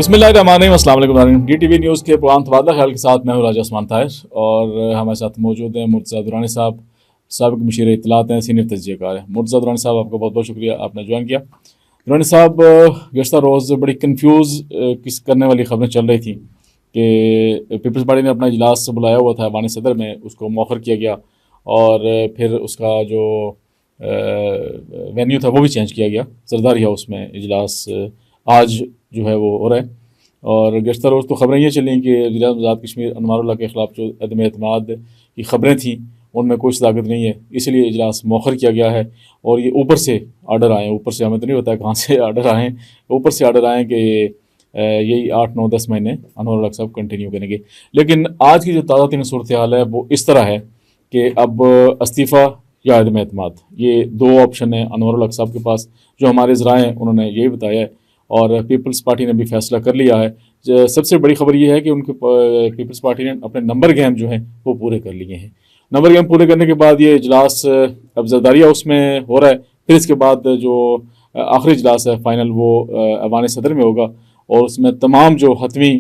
بسم اللہ الرحمن الرحیم. السلام علیکم ناظرین. ڈی ٹی وی نیوز کے پروگرام تبادلہ خیال کے ساتھ میں ہوں راجہ عثمان طاہر, اور ہمارے ساتھ موجود ہیں مرتضیٰ درانی صاحب, سابق مشیر اطلاعات ہیں, سینئر تجزیہ کار ہیں. مرتضیٰ درانی صاحب, آپ کا بہت بہت شکریہ, آپ نے جوائن کیا. درانی صاحب, گزشتہ روز بڑی کنفیوز کرنے والی خبریں چل رہی تھیں کہ پیپلز پارٹی نے اپنا اجلاس بلایا ہوا تھا ایوان صدر میں, اس کو مؤخر کیا گیا, اور پھر اس کا جو وینیو تھا وہ بھی چینج کیا گیا. زرداری ہاؤس میں اجلاس آج جو ہے وہ ہو رہا ہے. اور گزشتہ روز تو خبریں یہ چلیں کہ وزیر اعظم آزاد کشمیر انوار اللہ کے خلاف جو عدم اعتماد کی خبریں تھیں ان میں کوئی صداقت نہیں ہے, اس لیے اجلاس مؤخر کیا گیا ہے. اور یہ اوپر سے آرڈر آئے ہیں, اوپر سے ہمیں تو نہیں پتا کہاں سے آرڈر آئے ہیں, اوپر سے آرڈر آئے ہیں کہ یہی 8, 9, 10 مہینے انوار اللہ صاحب کنٹینیو کریں گے. لیکن آج کی جو تازہ ترین صورتحال ہے وہ اس طرح ہے کہ اب استعفیٰ یا عدم اعتماد, یہ دو آپشن ہیں انوار اللہ صاحب کے پاس. جو ہمارے ذرائع ہیں انہوں نے یہی بتایا ہے, اور پیپلز پارٹی نے بھی فیصلہ کر لیا ہے. سب سے بڑی خبر یہ ہے کہ ان کے پیپلز پارٹی نے اپنے نمبر گیم جو ہیں وہ پورے کر لیے ہیں. نمبر گیم پورے کرنے کے بعد یہ اجلاس اب زرداری ہاؤس میں ہو رہا ہے. پھر اس کے بعد جو آخری اجلاس ہے فائنل وہ ایوان صدر میں ہوگا, اور اس میں تمام جو حتمی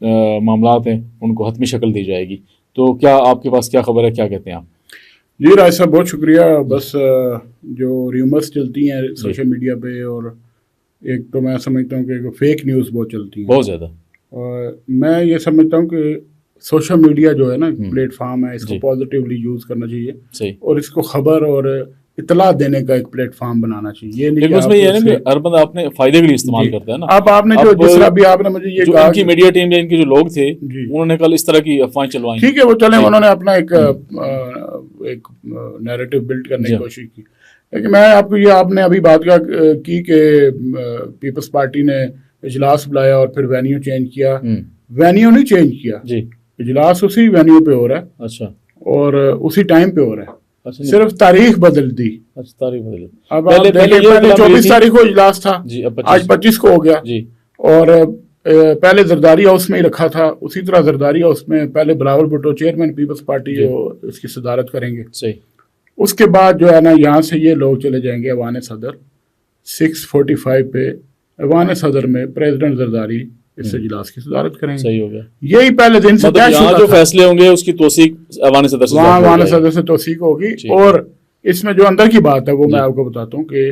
معاملات ہیں ان کو حتمی شکل دی جائے گی. تو کیا آپ کے پاس کیا خبر ہے, کیا کہتے ہیں آپ؟ جی راج صاحب, بہت شکریہ. بس جو ریومرز چلتی ہیں سوشل میڈیا پہ, اور ایک تو میں سمجھتا ہوں کہ فیک نیوز بہت چلتی ہیں بہت زیادہ. اور میں یہ سمجھتا ہوں کہ سوشل میڈیا جو ہے نا پلیٹ فارم ہے, اس کو پازیٹیولی یوز کرنا چاہیے. صحیح. اور اس کو خبر اور اطلاع دینے کا ایک پلیٹ فارم بنانا چاہیے. لیکن اس میں یہ ہے نا کہ ہر بندہ اپنے فائدے کے لیے استعمال کرتا ہے نا. اب آپ نے جو جس طرح بھی آپ نے مجھے یہ کہا, ان کی میڈیا ٹیم یا ان کے جو لوگ تھے انہوں نے کل اس طرح کی افواہیں چلوائیں. ٹھیک ہے, وہ چلیں, انہوں نے اپنا ایک نیریٹو بلڈ کرنے کی کوشش کی. لیکن میں آپ کو یہ, آپ نے ابھی بات کی کہ پیپلز پارٹی نے اجلاس بلایا اور پھر وینیو چینج کیا. وینیو نہیں چینج کیا جی, اجلاس اسی وینیو پہ ہو رہا ہے. اچھا. اور اسی ٹائم پہ ہو رہا ہے, صرف تاریخ بدل دی. تاریخ بدل. اب پہلے 24 تاریخ کو اجلاس تھا, آج 25 کو ہو گیا. اور پہلے زرداری ہاؤس میں ہی رکھا تھا. اسی طرح زرداری ہاؤس میں پہلے Bilawal Bhutto chairman Peoples Party جو اس کی صدارت کریں گے. صحیح. اس کے بعد جو ہے نا یہاں سے یہ لوگ چلے جائیں گے ایوان صدر. 6:45 پہ ایوان صدر میں پریزیڈنٹ زرداری اس اجلاس کی صدارت کریں گے. صحیح ہو گیا. یہی پہلے دن سے جو فیصلے ہوں گے اس کی توثیق ایوان صدر سے, وہاں ایوان صدر سے توثیق ہوگی. اور اس میں جو اندر کی بات ہے وہ میں آپ کو بتاتا ہوں کہ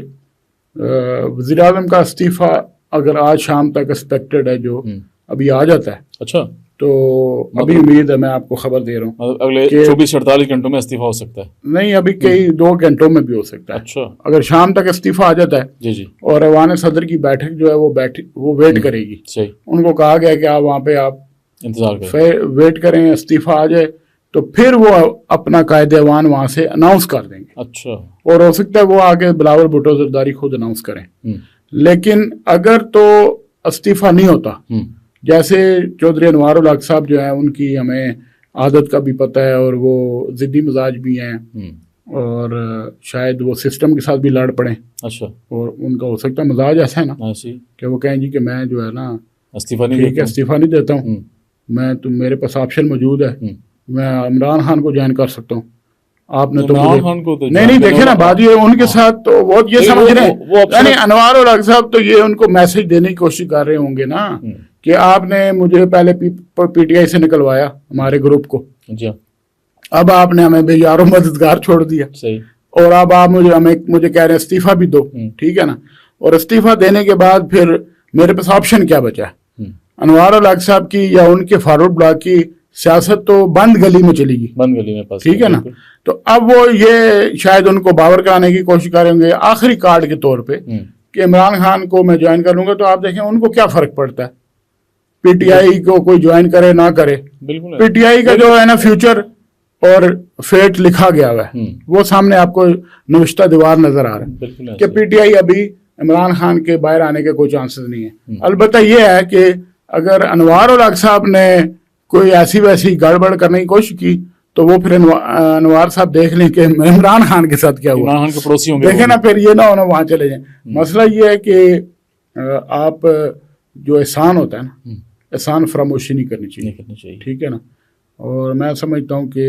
وزیر اعظم کا استعفیٰ اگر آج شام تک ایکسپیکٹڈ ہے, جو ابھی آ جاتا ہے. اچھا. تو ابھی امید ہے, میں آپ کو خبر دے رہا ہوں, اگلے 24-48 گھنٹوں میں استعفیٰ ہو سکتا ہے. نہیں, ابھی کئی 2 گھنٹوں میں بھی ہو سکتا ہے. اچھا. اگر شام تک استعفیٰ آ جاتا ہے جی جی, اور ایوان صدر کی بیٹھک جو ہے وہ ویٹ کرے گی. صحیح. ان کو کہا گیا کہ آپ وہاں پہ آپ انتظار کریں, ویٹ کریں, استعفیٰ آ جائے تو پھر وہ اپنا قائد ایوان وہاں سے اناؤنس کر دیں گے. اچھا. اور ہو سکتا ہے وہ آگے بلاول بھٹو زرداری خود اناؤنس کریں. لیکن اگر تو استعفیٰ نہیں ہوتا, جیسے چودھری انوار الحق صاحب جو ہیں ان کی ہمیں عادت کا بھی پتہ ہے, اور وہ ضدی مزاج بھی ہیں, اور شاید وہ سسٹم کے ساتھ بھی لڑ پڑیں. اچھا. اور ان کا ہو سکتا ہے مزاج ایسا ہے نا کہ وہ کہیں جی کہ میں جو ہے نا استعفیٰ نہیں دیتا ہوں, میں میرے پاس آپشن موجود ہے, میں عمران خان کو جوائن کر سکتا ہوں. آپ نے تو نہیں دیکھے نا بات یہ ان کے ساتھ تو بہت یہ سمجھ رہے ہیں, یعنی انوار الحق صاحب تو یہ ان کو میسج دینے کی کوشش کر رہے ہوں گے نا کہ آپ نے مجھے پہلے پی ٹی آئی سے نکلوایا ہمارے گروپ کو, اب آپ نے ہمیں بے یار و مددگار چھوڑ دیا, اور اب آپ مجھے کہہ رہے ہیں استعفیٰ بھی دو. ٹھیک ہے نا. اور استعفیٰ دینے کے بعد پھر میرے پاس آپشن کیا بچا ہے؟ انوار الحق صاحب کی یا ان کے فارورڈ بلاک کی سیاست تو بند گلی میں چلی گی, بند گلی میں. ٹھیک ہے نا. تو اب وہ یہ شاید ان کو باور کرانے کی کوشش کریں گے آخری کارڈ کے طور پہ کہ عمران خان کو میں جوائن کر لوں گا. تو آپ دیکھیں ان کو کیا فرق پڑتا ہے, پی ٹی آئی کو کوئی جوائن کرے نہ کرے. پی ٹی آئی کا جو ہے نا فیوچر اور فیٹ لکھا گیا ہوا ہے, وہ سامنے آپ کو نوشتہ دیوار نظر آ رہا ہے کہ پی ٹی آئی ابھی عمران خان کے باہر آنے کے کوئی چانسز نہیں ہے. البتہ یہ ہے کہ اگر انوار الحق صاحب نے کوئی ایسی ویسی گڑبڑ کرنے کی کوشش کی تو وہ پھر انوار صاحب دیکھ لیں کہ عمران خان کے ساتھ کیا ہوا, دیکھیں نا, پھر یہ نہ ہونا وہاں چلے جائیں. مسئلہ یہ ہے کہ آپ جو احسان ہوتا ہے نا, احسان فراموشی نہیں کرنی چاہیے. ٹھیک ہے نا. اور میں سمجھتا ہوں کہ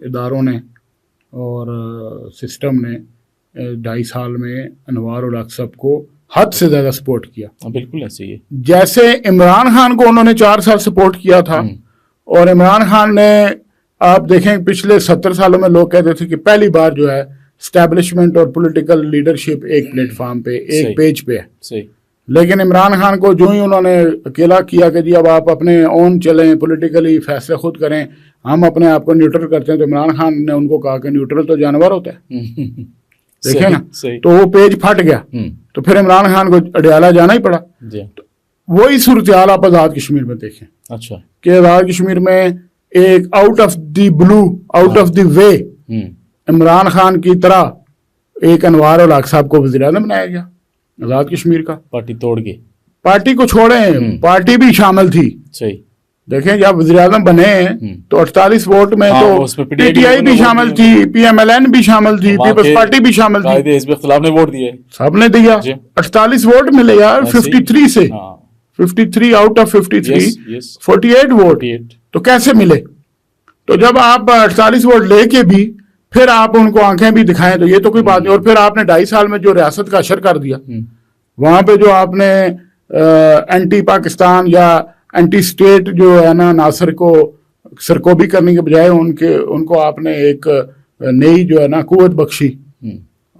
اداروں نے اور سسٹم نے 2.5 سال میں انوار الحق صاحب کو حد سے زیادہ سپورٹ کیا. بالکل ایسے ہی ہے. جیسے عمران خان کو انہوں نے 4 سال سپورٹ کیا تھا, اور عمران خان نے آپ دیکھیں پچھلے 70 سالوں میں لوگ کہتے تھے کہ پہلی بار جو ہے اسٹیبلشمنٹ اور پولیٹیکل لیڈرشپ ایک پلیٹ فارم پہ ایک پیج پہ ہے. لیکن عمران خان کو جو ہی انہوں نے اکیلا کیا کہ جی اب آپ اپنے اون چلیں, پولیٹیکلی فیصلے خود کریں, ہم اپنے آپ کو نیوٹرل کرتے ہیں, تو عمران خان نے ان کو کہا کہ نیوٹرل تو جانور ہوتا ہے. دیکھیں نا, تو وہ پیج پھٹ گیا, تو پھر عمران خان کو اڈیالہ جانا ہی پڑا. وہی صورتحال آپ آزاد کشمیر میں دیکھیں. اچھا, کہ آزاد کشمیر میں ایک out of the blue, out of the way Imran Khan کی طرح ایک انوار الحق صاحب کو وزیر اعظم بنایا گیا آزاد کشمیر کا. پارٹی توڑ کے, پارٹی کو چھوڑیں, پارٹی بھی شامل تھی. صحیح. دیکھیں جب وزیر اعظم بنے تو 48 ووٹ میں تو پی ٹی آئی بھی شامل تھی, پی ایم ایل این بھی شامل تھی, پیپلز پارٹی بھی شامل تھی, حزب اختلاف نے ووٹ دیے, سب نے دیا. 48 ووٹ ملے یار 53 سے, 53 آؤٹ آف 53, 48 ووٹ. تو کیسے ملے؟ تو جب آپ 48 ووٹ لے کے بھی پھر آپ ان کو آنکھیں بھی دکھائیں تو یہ تو کوئی بات نہیں. اور پھر آپ نے 2.5 سال میں جو ریاست کا اشر کر دیا, وہاں پہ جو آپ نے اینٹی پاکستان یا اینٹی اسٹیٹ جو ہے نا ناصر کو سرکوبی کرنے کے بجائے ان کو آپ نے ایک نئی جو ہے نا قوت بخشی.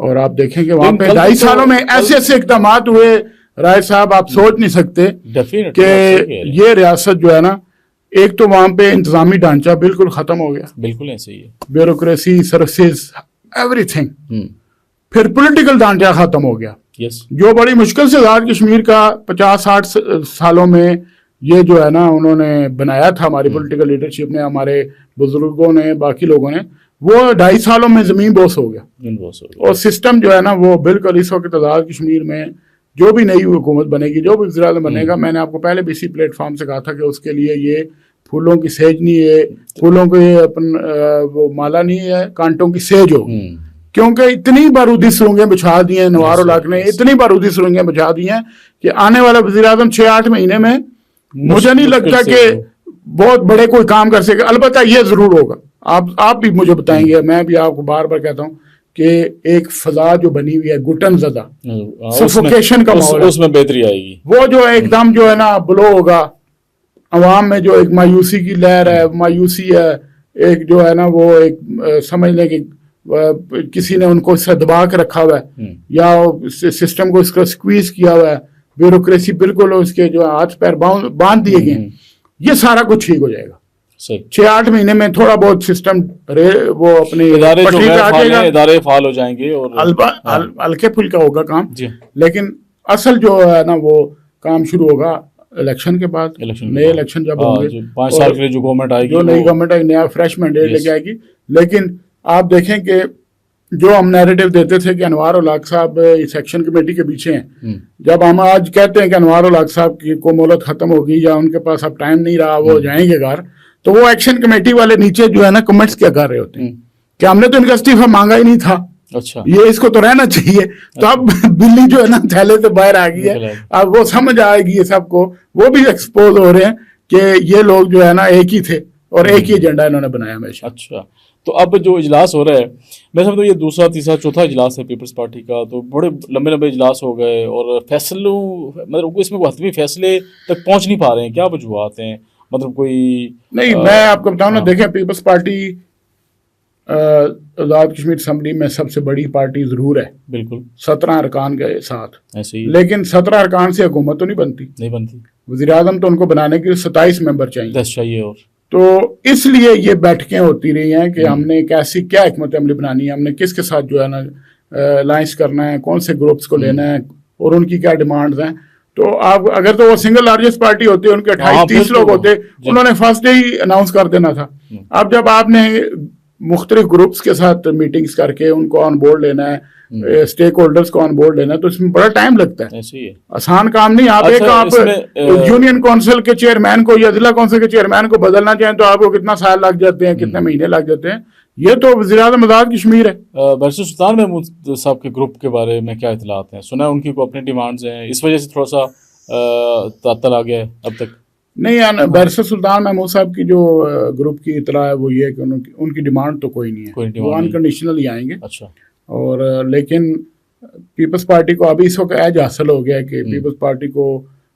اور آپ دیکھیں کہ وہاں پہ 2.5 سالوں میں ایسے ایسے اقدامات ہوئے رائے صاحب, آپ سوچ نہیں سکتے کہ یہ ریاست جو ہے نا, ایک تو وہاں پہ انتظامی ڈھانچہ بالکل ختم ہو گیا. بالکل ایسے ہی ہے. Bureaucracy, services, every thing. پھر پولیٹیکل ڈھانچہ ختم ہو گیا. جو بڑی مشکل سے آزاد کشمیر کا 50-60 سالوں میں یہ جو ہے نا انہوں نے بنایا تھا, ہماری پولیٹیکل لیڈرشپ نے, ہمارے بزرگوں نے, باقی لوگوں نے, وہ 2.5 سالوں میں زمین بوس ہو گیا. اور سسٹم جو ہے نا وہ بالکل اس وقت آزاد کشمیر میں جو بھی نئی حکومت بنے گی, جو بھی وزیر اعظم بنے گا, میں نے آپ کو پہلے بھی اسی پلیٹ فارم سے کہا تھا کہ اس کے لیے یہ پھولوں کی سیج نہیں ہے, پھولوں کے وہ مالا نہیں ہے, کانٹوں کی سیج ہو. کیونکہ اتنی بارودی سرنگیں بچھا دی ہیں نوار الحق نے, اتنی بارودی سرنگیں بچھا دی ہیں کہ آنے والا وزیر اعظم 6-8 مہینے میں مجھے نہیں لگتا کہ بہت بڑے کوئی کام کر سکے. البتہ یہ ضرور ہوگا, آپ بھی مجھے بتائیں گے, میں بھی آپ کو بار بار کہتا ہوں کہ ایک فضا جو بنی ہوئی ہے گھٹن زدہ, سفوکیشن کا ماحول, اس میں بہتری آئے گی. وہ جو ایک دم جو ہے نا بلو ہوگا, عوام میں جو ایک مایوسی کی لہر ہے, مایوسی ہے, ایک جو ہے نا وہ ایک سمجھ لیں کہ کسی نے ان کو اس سے دبا کے رکھا ہوا ہے, یا سسٹم کو اس کا سکویز کیا ہوا ہے, بیوروکریسی بالکل اس کے جو ہاتھ پیر باندھ دیے گئے ہیں, یہ سارا کچھ ٹھیک ہو جائے گا. 6-8 مہینے میں تھوڑا بہت سسٹم وہ اپنی ادارے فعال ہو جائیں گے, اور ہلکے پھلکا ہوگا کام. لیکن اصل جو ہے نا وہ کام شروع ہوگا الیکشن کے بعد. نئے الیکشن جب ہوں گے, 5 سال کے لیے جو گورنمنٹ آئے گی, جو نئی گورنمنٹ آئے گی, نیا فریش مینڈیٹ لے کے آئے گی. لیکن آپ دیکھیں کہ جو ہم نیریٹو دیتے تھے کہ انوار الحق صاحب اس ایکشن کمیٹی کے پیچھے ہیں, جب ہم آج کہتے ہیں کہ انوار الحق صاحب کی کو مہلت ختم ہوگی یا ان کے پاس اب ٹائم نہیں رہا, وہ جائیں گے گھر, تو وہ ایکشن کمیٹی والے نیچے جو ہے نا کمنٹس کیا کر رہے ہوتے ہیں کہ ہم نے تو ان کا استعفیٰ مانگا ہی نہیں تھا, اچھا یہ اس کو تو رہنا چاہیے. تو اب بلی جو ہے نا تھیلے سے باہر آ گئی ہے, اب وہ سمجھ آئے گی یہ سب کو, وہ بھی ایکسپوز ہو رہے ہیں کہ یہ لوگ جو ہے نا ایک ہی تھے اور ایک ہی ایجنڈا انہوں نے بنایا ہمیشہ. اچھا, تو اب جو اجلاس ہو رہا ہے, میں سمجھتا ہوں یہ دوسرا تیسرا چوتھا اجلاس ہے پیپلز پارٹی کا, تو بڑے لمبے لمبے اجلاس ہو گئے, اور فیصلوں مطلب اس میں حتمی فیصلے تک پہنچ نہیں پا رہے ہیں. کیا وجوہات ہیں, مطلب کوئی نہیں؟ میں آپ کو بتاؤں نا, دیکھیں Peoples party Azad Kashmir assembly میں سب سے بڑی پارٹی ضرور ہے, بالکل 17 ارکان کے ساتھ, لیکن 17 ارکان سے حکومت تو نہیں بنتی. وزیر اعظم تو ان کو بنانے کے لیے 27 ممبر چاہیے. اور تو اس لیے یہ بیٹھکیں ہوتی رہی ہیں کہ ہم نے کیسی کیا حکمت عملی بنانی ہے, ہم نے کس کے ساتھ جو ہے نا الائنس کرنا ہے, کون سے گروپس کو لینا ہے, اور ان کی کیا ڈیمانڈز ہیں. تو آپ اگر تو وہ سنگل لارجسٹ پارٹی ہوتی, ان کے 28-30 لوگ ہوتے, انہوں نے فرسٹ ڈے ہی اناؤنس کر دینا تھا. اب جب آپ نے مختلف گروپس کے ساتھ میٹنگز کر کے ان کو آن بورڈ لینا ہے, اسٹیک ہولڈرز کو آن بورڈ لینا ہے, تو اس میں بڑا ٹائم لگتا ہے, آسان کام نہیں. آپ یونین کونسل کے چیئرمین کو یا ضلع کونسل کے چیئرمین کو بدلنا چاہیں تو آپ کو کتنا سال لگ جاتے ہیں, کتنے مہینے لگ جاتے ہیں. یہ تو وزیر اعظم آزاد کشمیر ہے. بیرسٹر سلطان محمود صاحب کے گروپ کے بارے میں کیا اطلاعات ہیں؟ سنا ہے ان کی کو اپنی ڈیمانڈز ہیں, اس وجہ سے تھوڑا سا تعطل آ گیا ہے اب تک. نہیں, بیرسٹر سلطان محمود صاحب کی جو گروپ کی اطلاع ہے وہ یہ ہے کہ ان کی ڈیمانڈ تو کوئی نہیں ہے, وہ انکنڈیشنل ہی آئیں گے. اچھا. اور لیکن پیپلز پارٹی کو ابھی اس وقت ایج حاصل ہو گیا کہ پیپلز پارٹی کو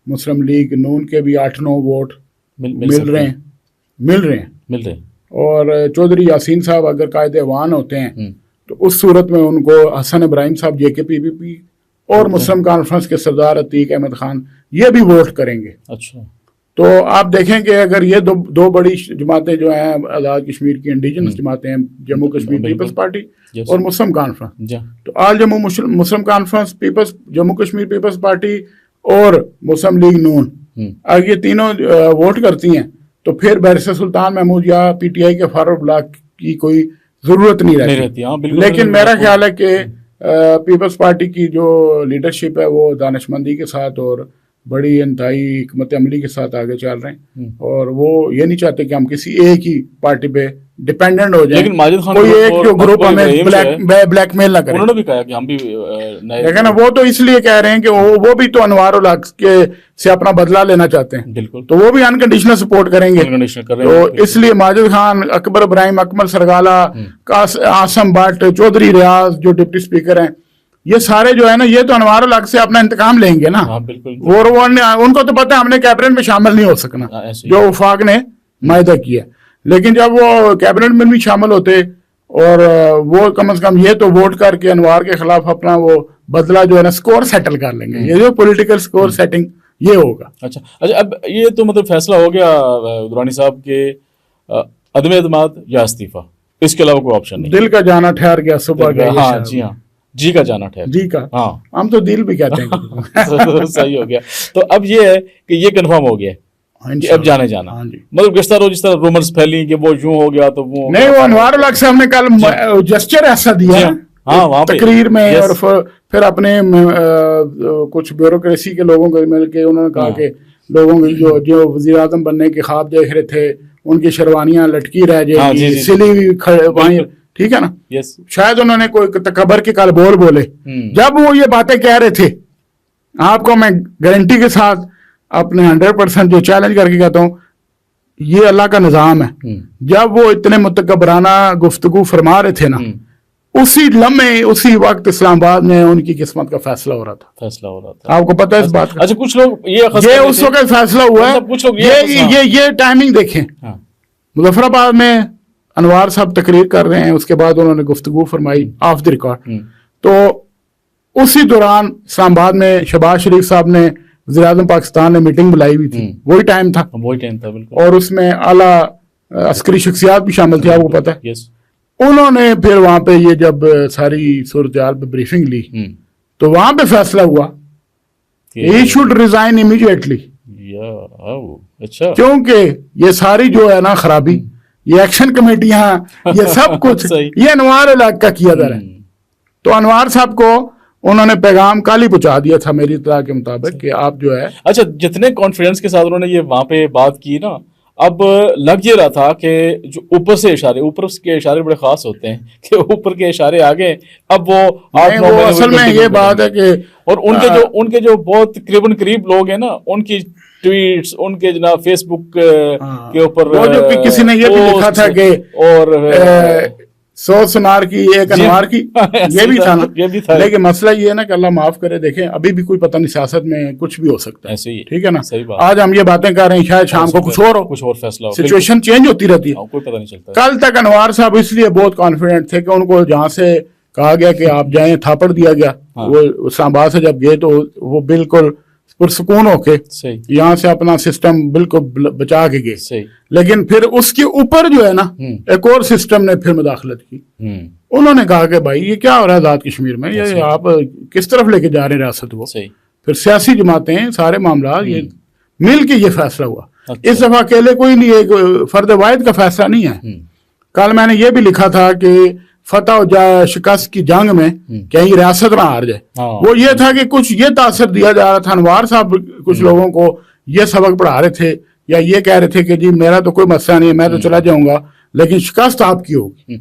مسلم لیگ نون کے بھی 8-9 ووٹ مل رہے ہیں اور چودھری یاسین صاحب اگر قائد ایوان ہوتے ہیں تو اس صورت میں ان کو حسن ابراہیم صاحب JKPPP اور مسلم کانفرنس کے سردار عتیق احمد خان یہ بھی ووٹ کریں گے. اچھا تو آپ دیکھیں کہ اگر یہ دو بڑی جماعتیں جو ہیں آزاد کشمیر کی انڈیجنس جماعتیں ہیں جموں کشمیر پیپلز پارٹی اور مسلم کانفرنس, تو All Jammu Muslim Conference Jammu Kashmir Peoples Party اور مسلم لیگ نون اگر یہ تینوں ووٹ کرتی ہیں تو پھر بیرسٹر سلطان محمود یا PTI کے فارورڈ بلاک کی کوئی ضرورت نہیں رہتی. لیکن میرا خیال ہے کہ پیپلز پارٹی کی جو لیڈرشپ ہے وہ دانشمندی کے ساتھ اور بڑی انتہائی حکمت عملی کے ساتھ آگے چل رہے ہیں اور وہ یہ نہیں چاہتے کہ ہم کسی ایک ہی پارٹی پہ ڈیپینڈنٹ ہو جائیں, کوئی ایک جو گروپ ہمیں بلیک میل نہ کرے. انہوں نے بھی کہا کہ ہم بھی لیکن وہ تو اس لیے کہہ رہے ہیں کہ وہ بھی تو انوار الحق سے اپنا بدلہ لینا چاہتے ہیں, بالکل, تو وہ بھی انکنڈیشنل سپورٹ کریں گے. تو اس لیے ماجد خان, اکبر ابراہیم, اکمل سرگالہ, عاصم بٹ, چودھری ریاض جو ڈپٹی اسپیکر ہیں, یہ سارے جو ہے نا یہ تو انوار الحق سے اپنا انتقام لیں گے نا. ان کو تو پتہ ہے ہم نے کیبنٹ میں شامل نہیں ہو سکنا جو وفاق نے معاہدہ کیا, لیکن جب وہ کیبنٹ میں بھی شامل ہوتے اور وہ کم از کم یہ تو ووٹ کر کے انوار کے خلاف اپنا وہ بدلہ جو ہے نا سکور سیٹل کر لیں گے. یہ جو پولیٹیکل سکور سیٹنگ یہ ہوگا. اچھا, اب یہ تو مطلب فیصلہ ہو گیا درانی صاحب کے عدم اعتماد یا استعفیٰ, اس کے علاوہ کوئی آپشن نہیں. دل کا جانا ٹھہر گیا صبح گیا. ہاں جی, ہاں جی کا جانا ٹھہر, جی کا, ہاں ہم تو دل بھی کہتے ہیں. صحیح ہو گیا. تو اب یہ ہے کہ یہ کنفرم ہو گیا کہ اب جانے جانا, مطلب گزشتہ روز جس طرح رومرز پھیلی کہ وہ یوں ہو گیا تو وہ نہیں, وہ انوار الحق سے ہم نے کل جسچر ایسا دیا تقریر میں, اور پھر اپنے کچھ بیوروکریسی کے لوگوں کو مل کے انہوں نے کہا کہ لوگوں کی جو وزیر اعظم بننے کے خواب دیکھ رہے تھے ان کی شیروانیاں لٹکی رہ جائیں گی, سلی وہیں, ٹھیک ہے نا. شاید انہوں نے کوئی تکبر کے کل بولے. جب وہ یہ باتیں کہہ رہے تھے, آپ کو میں گارنٹی کے ساتھ اپنے 100% جو چیلنج کر کے کہتا ہوں, یہ اللہ کا نظام ہے. جب وہ اتنے متکبرانہ گفتگو فرما رہے تھے نا, اسی لمحے اسی وقت اسلام آباد میں ان کی قسمت کا فیصلہ ہو رہا تھا. آپ کو پتہ ہے اس بات کا؟ اچھا, کچھ لوگ یہ اس وقت فیصلہ ہوا ہے. یہ ٹائمنگ دیکھیں, مظفر آباد میں انوار صاحب تقریر کر رہے ہیں, اس کے بعد انہوں نے گفتگو فرمائی آف دی ریکارڈ, تو اسی دوران اسلام آباد میں شہباز شریف صاحب نے وزیر اعظم پاکستان نے میٹنگ بلائی ہوئی تھی. وہی ٹائم تھا, اور اس میں اعلیٰ عسکری شخصیات بھی شامل تھی, آپ کو پتہ ہے. انہوں نے پھر وہاں پہ یہ جب ساری صورتحال پہ بریفنگ لی تو وہاں پہ فیصلہ ہوا ہی شوڈ ریزائن امیڈیٹلی, کیونکہ یہ ساری جو ہے نا خرابی, یہ ایکشن کمیٹیاں, یہ سب کچھ یہ انوار الحق کا کیا جا رہا ہے. تو انوار صاحب کو انہوں نے پیغام کل ہی پہنچا دیا تھا میری اطلاع کے مطابق کہ آپ جو ہے. اچھا, جتنے کانفیڈنس کے ساتھ انہوں نے یہ وہاں پہ بات کی نا, اب لگ یہ رہا تھا کہ جو اوپر کے اشارے بڑے خاص ہوتے ہیں کہ اوپر کے اشارے آگے, اب وہ اصل میں یہ بات ہے کہ اور ان کے جو بہت قریب لوگ ہیں نا, ان کی ٹویٹس, ان کے جناب فیس بک کے اوپر کسی نے یہ بھی لکھا تھا کہ اور 100 سنار کی ایک انوار کی, یہ بھی تھا نا. لیکن مسئلہ یہ ہے نا کہ اللہ معاف کرے, دیکھیں ابھی بھی کوئی پتہ نہیں, سیاست میں کچھ بھی ہو سکتا ہے, ٹھیک ہے نا. آج ہم یہ باتیں کر رہے ہیں, شاید شام کو کچھ اور فیصلہ, سچویشن چینج ہوتی رہتی ہے, کوئی پتہ نہیں چلتا. کل تک انوار صاحب اس لیے بہت کانفیڈنٹ تھے کہ ان کو جہاں سے کہا گیا کہ آپ جائیں, تھاپڑ دیا گیا, وہ اسلام آباد سے جب گئے تو وہ بالکل پرسکون ہو کے یہاں سے اپنا سسٹم بالکل بچا کے گئے. لیکن پھر اس کے اوپر جو ہے نا ایک اور سسٹم نے پھر مداخلت کی. انہوں نے کہا کہ بھائی یہ کیا ہو رہا ہے آزاد کشمیر میں, یہ آپ کس طرف لے کے جا رہے ہیں ریاست کو. پھر سیاسی جماعتیں, سارے معاملات یہ مل کے یہ فیصلہ ہوا. اس دفعہ اکیلے کوئی نہیں, ایک فرد واحد کا فیصلہ نہیں ہے. کل میں نے یہ بھی لکھا تھا کہ فتح و شکست کی جنگ میں کہیں ریاست نہ ہار جائے. وہ یہ تھا کہ کچھ یہ تاثر دیا جا رہا تھا, انوار صاحب کچھ لوگوں کو یہ سبق پڑھا رہے تھے یا یہ کہہ رہے تھے کہ جی میرا تو کوئی مسئلہ نہیں ہے, میں تو چلا جاؤں گا, لیکن شکست آپ کی ہوگی,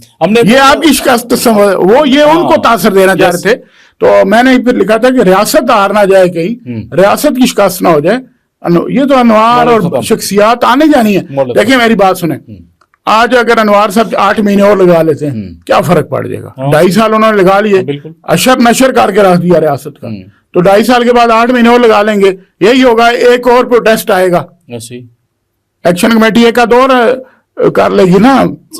یہ آپ کی شکست, وہ یہ ان کو تاثر دینا چاہ رہے تھے. تو میں نے پھر لکھا تھا کہ ریاست ہار نہ جائے کہیں, ریاست کی شکست نہ ہو جائے. یہ تو انوار اور شخصیات آنے جانی ہے. دیکھیں میری بات سنیں, آج اگر انوار صاحب 8 مہینے اور لگا لیتے ہیں کیا فرق پڑ جائے گا؟ 2.5 سال انہوں نے لگا لیے، اشر نشر کر کے رکھ دیا ریاست کا، تو 2.5 سال کے بعد 8 مہینے اور لگا لیں گے، یہی ہوگا، ایک اور پروٹیسٹ آئے گا، ایکشن کمیٹی ایک آدھ اور کر لے گی نا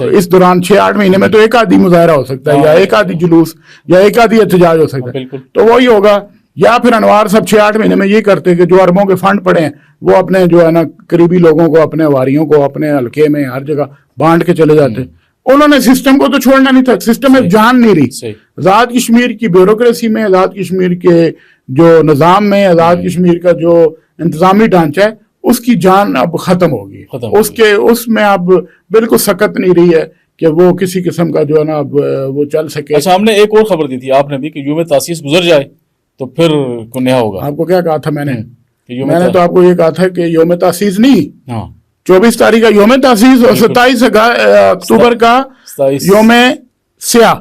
اس دوران 6-8 مہینے میں، تو ایک آدھی مظاہرہ ہو سکتا ہے، یا ایک آدھی جلوس، یا ایک آدھی احتجاج ہو سکتا ہے، تو وہی ہوگا۔ یا پھر انوار صاحب 6-8 مہینے میں یہ کرتے کہ جو اربوں کے فنڈ پڑے ہیں وہ اپنے جو ہے نا قریبی لوگوں کو، اپنے واریوں کو، اپنے حلقے میں ہر جگہ بانٹ کے چلے جاتے۔ انہوں نے سسٹم کو تو چھوڑنا نہیں تھا، سسٹم میں جان نہیں رہی۔ آزاد کشمیر کی بیوروکریسی میں، آزاد کشمیر کے جو نظام میں، آزاد کشمیر کا جو انتظامی ڈھانچہ ہے، اس کی جان اب ختم ہوگی، اس میں اب بالکل سکت نہیں رہی ہے کہ وہ کسی قسم کا جو ہے نا اب وہ چل سکے۔ اچھا، ہم نے ایک اور خبر دی تھی آپ نے بھی کہ یوم تاسیس گزر جائے تو پھر نیا ہوگا۔ آپ کو کیا کہا تھا میں نے تو آپ کو یہ کہا تھا کہ یوم تاسیس نہیں، 24 تاریخ کا یوم تاسیس اور 27 اکتوبر کا یوم سیاہ،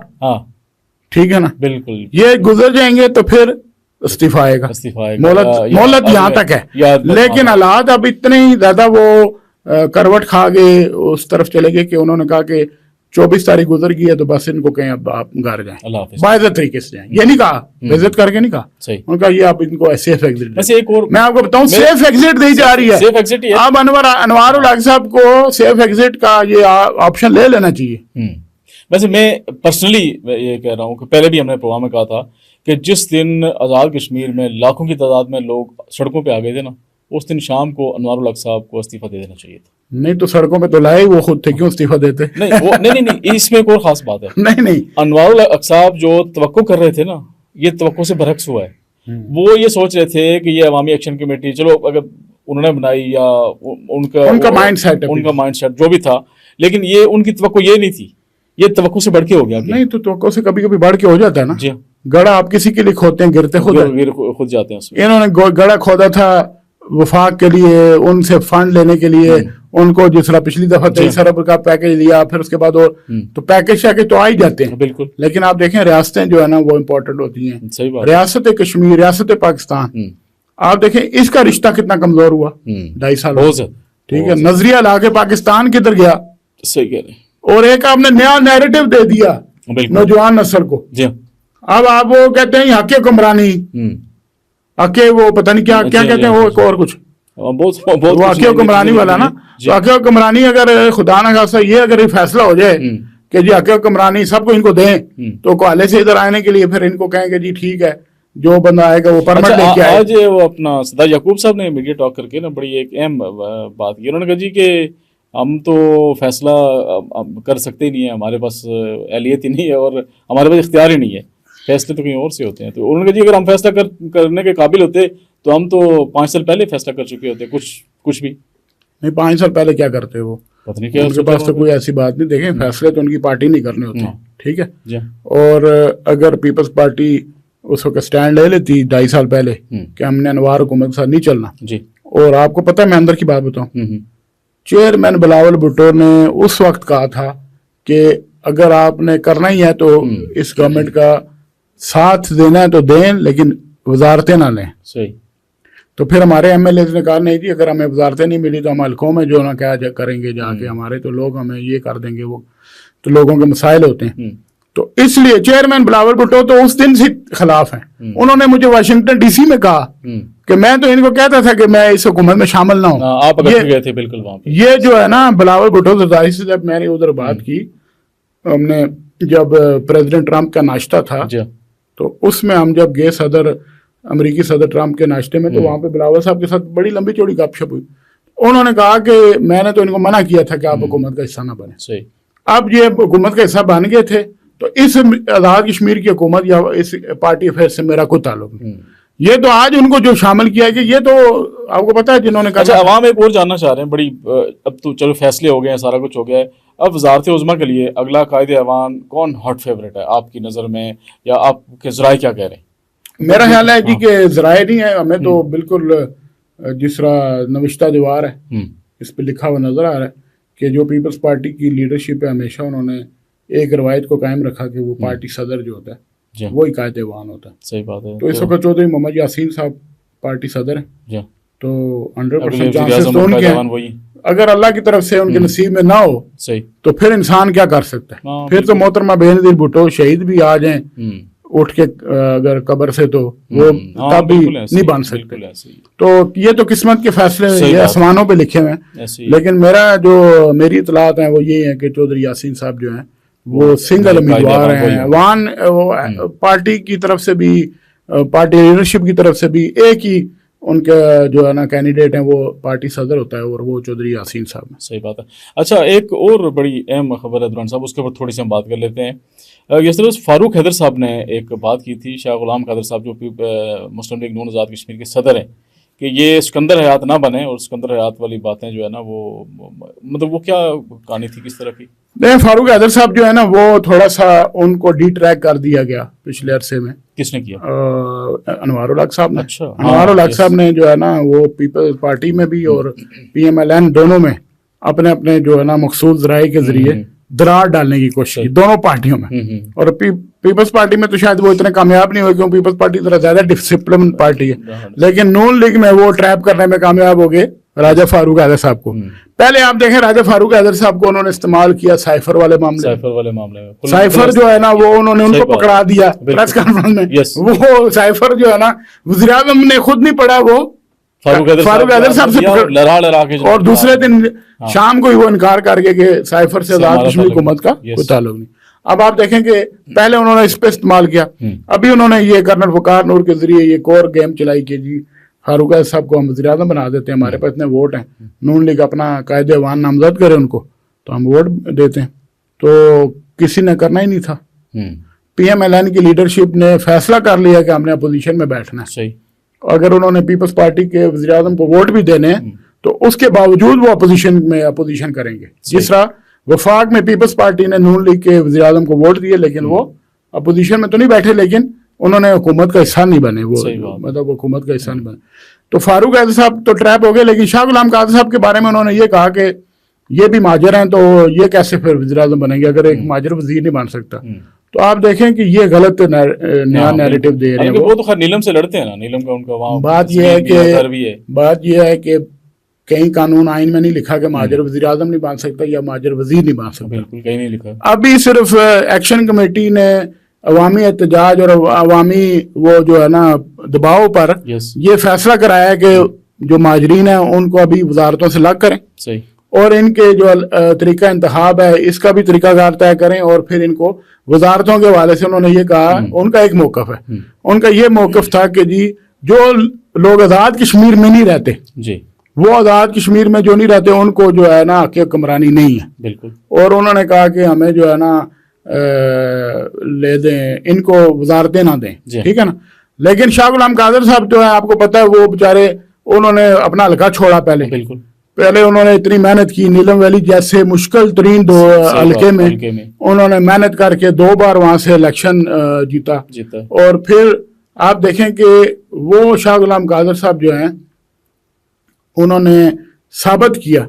ٹھیک ہے نا، بالکل، یہ گزر جائیں گے تو پھر استعفیٰ آئے گا، مہلت یہاں تک ہے، لیکن حالات اب اتنے ہی زیادہ وہ کروٹ کھا گئے، اس طرف چلے گئے کہ انہوں نے کہا کہ 24 تاریخ گزر گئی ہے تو بس ان کو کہیں اب آپ گھر جائیں، باعزت طریقے سے جائیں، یہ نہیں کہا، عزت کر کے نہیں کہا، انہوں نے کہا یہ آپ ان کو سیف ایگزٹ، میں آپ کو بتاؤں سیف ایگزٹ دی جا رہی ہے، اب انوار الحق صاحب کو سیف ایگزٹ کا یہ آپشن لے لینا چاہیے۔ ویسے میں پرسنلی یہ کہہ رہا ہوں کہ پہلے بھی ہم نے پروگرام میں کہا تھا کہ جس دن آزاد کشمیر میں لاکھوں کی تعداد میں لوگ سڑکوں پہ آ گئے تھے نا، اس دن شام کو انوار الحق صاحب کو استعفیٰ دے دینا چاہیے تھا۔ نہیں تو سڑکوں پہ تو لائے وہ خود تھے، کیوں استعفیٰ دیتے؟ نہیں، اس میں ایک اور خاص بات ہے۔ نہیں، انوار الحق صاحب جو توقع کر رہے تھے نا، یہ توقع سے برعکس ہوا ہے۔ وہ یہ سوچ رہے تھے کہ یہ عوامی ایکشن کمیٹی چلو اگر انہوں نے بنائی یا ان کا مائنڈ سیٹ جو بھی تھا، لیکن یہ ان کی توقع یہ نہیں تھی، یہ توقع سے بڑھ کے ہو گیا۔ نہیں تو توقع سے کبھی کبھی بڑھ کے ہو جاتا ہے نا، گڑھا آپ کسی کے لیے کھودتے ہیں، گرتے خود جاتے ہیں۔ انہوں نے گڑھا کھودا تھا وفاق کے لیے، ان سے فنڈ لینے کے لیے، ان کو جس طرح پچھلی دفعہ 23 ارب کا پیکج لیا، پھر اس کے بعد اور تو پیکج تو آ ہی جاتے ہیں بالکل، لیکن آپ دیکھیں ریاستیں جو ہے نا وہ امپورٹنٹ ہوتی ہیں۔ ریاست کشمیر، ریاست پاکستان، آپ دیکھیں اس کا رشتہ کتنا کمزور ہوا 2.5 سال، ٹھیک ہے، نظریہ لا کے پاکستان کدھر گیا، صحیح کہہ رہے ہیں، اور ایک آپ نے نیا نیریٹو دے دیا نوجوان نسل کو۔ اب آپ وہ کہتے ہیں حق حکمرانی، وہ پتہ نہیں کیا کہتے ہیں، وہ ایک اور کچھ وہ حق حکمرانی والا نا، تو حق حکمرانی اگر خدا نہ خاصہ یہ اگر فیصلہ ہو جائے کہ جی حق حکمرانی سب کو ان کو دیں، تو کوالے سے ادھر آنے کے لیے پھر ان کو کہیں کہ جی ٹھیک ہے جو بندہ آئے گا وہ پرمٹ لے کے آئے۔ آج وہ اپنا سردار یعقوب صاحب نے میڈیا ٹاک کر کے نا بڑی ایک اہم بات کی، انہوں نے کہا جی کہ ہم تو فیصلہ کر سکتے ہی نہیں ہیں، ہمارے پاس اہلیت ہی نہیں ہے اور ہمارے پاس اختیار ہی نہیں ہے، فیصلے تو کہیں اور سے ہوتے ہیں۔ تو انہوں نے کہا جی اگر ہم فیصلہ کرنے کے قابل ہوتے تو ہم تو 5 سال پہلے فیصلہ کر چکے ہوتے، کچھ بھی نہیں۔ 5 سال پہلے کیا کرتے وہ، پتہ نہیں کیا، ان کے پاس تو کوئی ایسی بات نہیں۔ دیکھیں فیصلے تو ان کی پارٹی نہیں کرنے ہوتے، ٹھیک ہے، اور اگر پیپلز پارٹی اس وقت سٹینڈ لے لیتی 2.5 سال پہلے کہ ہم نے انوار حکومت کے ساتھ نہیں چلنا، اور آپ کو پتہ ہے میں اندر کی بات بتاؤں، چیئرمین بلاول بھٹو نے اس وقت کہا تھا کہ اگر آپ نے کرنا ہی ہے تو اس گورنمنٹ کا ساتھ دینا ہے تو دیں، لیکن وزارتیں نہ لیں۔ صحیح۔ تو پھر ہمارے ایم ایل ایز نے کہا نہیں جی اگر ہمیں وزارتیں نہیں ملی تو ہم حلقوں میں جو نہ کیا کریں گے جا کے، ہمارے تو لوگ ہمیں یہ کر دیں گے، وہ تو لوگوں کے مسائل ہوتے ہیں۔ تو اس لیے چیئرمین بلاول بھٹو تو اس دن سے خلاف ہیں۔ انہوں نے مجھے واشنگٹن ڈی سی میں کہا کہ میں تو ان کو کہتا تھا کہ میں اس حکومت میں شامل نہ ہوں، آپ گئے تھے بالکل وہاں پہ۔ یہ جو ہے نا بلاول بھٹو زرداری سے جب میں نے ادھر بات کی، ہم نے جب پریزیڈنٹ ٹرمپ کا ناشتہ تھا تو اس میں ہم جب گئے امریکی صدر ٹرمپ کے ناشتے میں، تو وہاں پہ بلاول صاحب کے ساتھ بڑی لمبی چوڑی گپ شپ ہوئی۔ انہوں نے کہا کہ میں نے تو ان کو منع کیا تھا کہ آپ حکومت کا حصہ نہ بنے۔ اب یہ حکومت کا حصہ بن گئے تھے تو اس آزاد کشمیر کی حکومت یا اس پارٹی افیئر سے میرا کوئی تعلق نہیں۔ یہ تو آج ان کو جو شامل کیا ہے کہ یہ تو آپ کو پتا ہے جنہوں نے کہا۔ اچھا، عوام ایک اور جاننا چاہ رہے ہیں بڑی، اب تو چلو فیصلے ہو گئے ہیں، سارا کچھ ہو گیا ہے، اب وزارت عظمیٰ کے لیے اگلا قائد ایوان کون ہاٹ فیوریٹ ہے آپ کی نظر میں، یا آپ کے ذرائع کیا کہہ رہے ہیں؟ میرا خیال ہے جی کہ ذرائع نہیں ہے، ہمیں تو بالکل جس طرح نوشتہ دیوار ہے اس پہ لکھا ہوا نظر آ رہا ہے کہ جو پیپلز پارٹی کی لیڈرشپ ہے ہمیشہ انہوں نے ایک روایت کو قائم رکھا کہ وہ پارٹی صدر جو ہوتا ہے وہی قائد ایوان ہوتا ہے۔ صحیح بات ہے۔ تو اس وقت چودھری محمد یاسین صاحب پارٹی صدر ہیں، تو 100% چانسز تو ان کے ہیں، اگر اللہ کی طرف سے ان کے نصیب میں نہ ہو صحیح تو پھر انسان کیا کر سکتا ہے. پھر تو محترمہ بینظیر بھٹو شہید بھی آ جائیں اٹھ کے اگر قبر سے تو وہ تب بھی نہیں بن سکتے. تو یہ تو قسمت کے فیصلے یہ آسمانوں پہ لکھے ہوئے ہیں. لیکن میری اطلاعات ہیں وہ یہ ہیں کہ چودھری یاسین صاحب جو ہیں وہ سنگل امیدوار ہیں. وان پارٹی کی طرف سے بھی پارٹی لیڈرشپ کی طرف سے بھی ایک ہی ان کے جو ہے نا کینڈیڈیٹ ہیں وہ پارٹی صدر ہوتا ہے اور وہ چودھری یاسین صاحب ہیں. صحیح بات ہے. اچھا ایک اور بڑی اہم خبر ہے دران صاحب, اس کے اوپر تھوڑی سی ہم بات کر لیتے ہیں. اس طرح فاروق حیدر صاحب نے ایک بات کی تھی, شاہ غلام قادر صاحب جو مسلم لیگ نون آزاد کشمیر کے صدر ہیں, کہ یہ سکندر حیات نہ بنے, اور سکندر حیات والی باتیں جو ہے نا وہ مطلب وہ کیا کہانی تھی, کس طرح کی؟ نہیں, فاروق حیدر صاحب جو ہے نا وہ تھوڑا سا ان کو ڈی ٹریک کر دیا گیا پچھلے عرصے میں. کس نے کیا؟ انوار الحق صاحب نے. اچھا, انوار الحق صاحب نے جو ہے نا وہ پیپلز پارٹی میں بھی اور پی ایم ایل این دونوں میں اپنے اپنے جو ہے نا مخصوص ذرائع کے ذریعے درار ڈالنے کی کوشش کی دونوں پارٹیوں میں. اور پیپلز پارٹی میں تو شاید وہ اتنے کامیاب نہیں ہوئے کیوں پیپلز پارٹی ذرا زیادہ ڈسپلن پارٹی ہے, لیکن نون لیگ میں وہ ٹریپ کرنے میں کامیاب ہو گئے راجہ فاروق حیدر صاف کو. پہلے آپ دیکھیں راجہ فاروق حیدر صاحب کو انہوں نے استعمال کیا سائفر والے معاملے میں. سائفر جو ہے نا وہ انہوں نے ان کو پکڑا دیا پریس کانفرنس میں. وہ سائفر جو ہے نا وزیر اعظم نے خود نہیں پڑھا, وہ فاروق حیدر صاحب سے, اور دوسرے دن شام کو ہی وہ انکار کر کے کہ سائفر سے آزاد کشمیر حکومت کا کوئی تعلق نہیں. اب آپ دیکھیں کہ پہلے انہوں نے اس پہ استعمال کیا, ابھی انہوں نے یہ کرنل وقار نور کے ذریعے یہ کور گیم چلائی کہ جی فاروق حیدر صاحب کو ہم وزیر اعظم بنا دیتے ہیں, ہمارے پاس اتنے ووٹ ہیں, نون لیگ اپنا قائد ایوان نامزد کرے ان کو تو ہم ووٹ دیتے ہیں. تو کسی نے کرنا ہی نہیں تھا. پی ایم ایل این کی لیڈرشپ نے فیصلہ کر لیا کہ ہم نے اپوزیشن میں بیٹھنا ہے. اگر انہوں نے پیپلز پارٹی کے وزیر اعظم کو ووٹ بھی دینے ہیں تو اس کے باوجود وہ اپوزیشن کریں گے. جس طرح وفاق میں پیپلز پارٹی نے نون لیگ کے وزیر اعظم کو ووٹ دیے لیکن وہ اپوزیشن میں تو نہیں بیٹھے, لیکن انہوں نے حکومت کا حصہ نہیں بنے, وہ مطلب حکومت کا حصہ نہیں بنے. تو فاروق حیدر صاحب تو ٹریپ ہو گئے, لیکن شاہ غلام قادر صاحب کے بارے میں انہوں نے یہ کہا کہ یہ بھی مہاجر ہیں تو یہ کیسے پھر وزیر اعظم بنیں گے اگر ایک مہاجر وزیر نہیں بن سکتا. تو آپ دیکھیں کہ یہ غلط نیا نیریٹو دے رہے ہیں. وہ تو خیر نیلم سے لڑتے ہیں نا, نیلم کا ان کا وہاں بات یہ ہے کہ کہیں قانون آئین میں نہیں لکھا کہ مہاجر وزیر اعظم نہیں بن سکتا یا مہاجر وزیر نہیں بن سکتا. بالکل کہیں نہیں لکھا. ابھی صرف ایکشن کمیٹی نے عوامی احتجاج اور عوامی وہ جو ہے نا دباؤ پر یہ فیصلہ کرایا کہ جو مہاجرین ہیں ان کو ابھی وزارتوں سے الگ کریں, اور ان کے جو طریقہ انتخاب ہے اس کا بھی طریقہ کار طے کریں, اور پھر ان کو وزارتوں کے حوالے سے انہوں نے یہ کہا, ان کا ایک موقف ہے, ان کا یہ موقف تھا کہ جی جو لوگ آزاد کشمیر میں نہیں رہتے وہ آزاد کشمیر میں جو نہیں رہتے ان کو جو ہے نا حق حکمرانی نہیں ہے. بالکل. اور انہوں نے کہا کہ ہمیں جو ہے نا لے دیں, ان کو وزارتیں نہ دیں, ٹھیک ہے نا. لیکن شاہ غلام قادر صاحب جو ہے آپ کو پتہ ہے وہ بیچارے انہوں نے اپنا حلقہ چھوڑا پہلے انہوں نے اتنی محنت کی, نیلم ویلی جیسے مشکل ترین دو حلقے میں انہوں نے محنت کر کے 2 بار وہاں سے الیکشن جیتا. اور پھر آپ دیکھیں کہ وہ شاہ غلام قادر صاحب جو ہیں انہوں نے ثابت کیا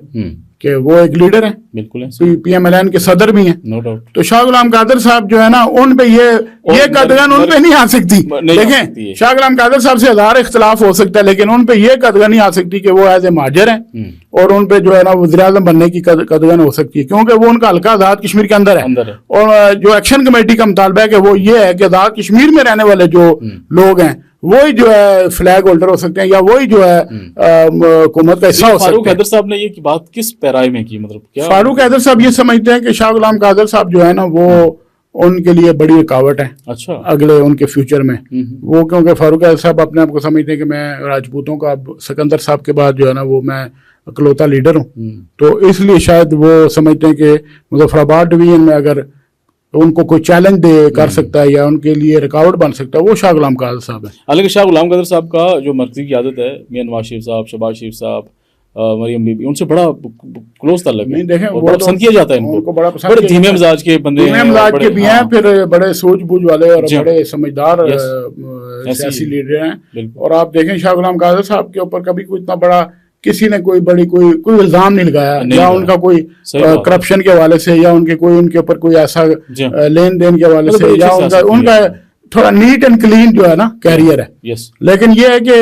کہ وہ ایک لیڈر ہیں, بالکل پی ایم ایل این کے صدر بھی ہیں. تو شاہ غلام قادر صاحب جو ہے نا ان پہ یہ قدغن ان پہ نہیں آ سکتی. دیکھیں شاہ غلام قادر صاحب سے 1000 اختلاف ہو سکتا ہے لیکن ان پہ یہ قدغن نہیں آ سکتی کہ وہ ایز اے مہاجر ہیں, اور ان پہ جو ہے نا وزیر اعظم بننے کی قدغن ہو سکتی ہے کیونکہ وہ ان کا حلقہ آزاد کشمیر کے اندر ہے. اور جو ایکشن کمیٹی کا مطالبہ ہے کہ وہ یہ ہے کہ آزاد کشمیر میں رہنے والے جو لوگ ہیں وہی جو ہے فلیگ ہولڈر ہو سکتے ہیں یا وہی جو ہے حکومت کا حصہ ہو سکتے ہیں. فاروق حیدر صاحب نے یہ بات کس پیرائی میں کی, مطلب کیا فاروق حیدر صاحب یہ سمجھتے ہیں کہ شاہ غلام قادر صاحب جو ہے نا وہ ان کے لیے بڑی رکاوٹ ہے اگلے ان کے فیوچر میں. وہ کیونکہ فاروق حیدر صاحب اپنے آپ کو سمجھتے ہیں کہ میں راجپوتوں کا سکندر صاحب کے بعد جو ہے نا وہ میں اکلوتا لیڈر ہوں, تو اس لیے شاید وہ سمجھتے ہیں کہ مظفر آباد ڈویژن میں اگر ان کو کوئی چیلنج دے کر سکتا ہے یا ان کے لیے رکاوٹ بن سکتا ہے وہ شاہ غلام قادر صاحب ہے. حالانکہ شاہ غلام قادر صاحب کا جو مرکزی قیادت ہے میاں نواز شریف صاحب, شہباز شریف صاحب, مریم بی بی, ان سے بڑا کلوز تعلق ہے. دیکھیں بڑا پسند کیا جاتا ہے ان کو, بڑے دھیمے مزاج کے بندے ہیں, دھیمے مزاج کے بھی ہیں, پھر بڑے سوچ بوجھ والے اور بڑے سمجھدار سیاسی لیڈر ہیں. اور آپ دیکھیں شاہ غلام قادر صاحب کے اوپر کبھی کوئی اتنا بڑا کسی نے کوئی الزام نہیں لگایا, یا ان کا کوئی کرپشن کے حوالے سے, یا ان کے اوپر کوئی ایسا لین دین کے حوالے سے, یا ان کا تھوڑا نیٹ اینڈ کلین جو ہے نا کیریئر ہے. لیکن یہ ہے کہ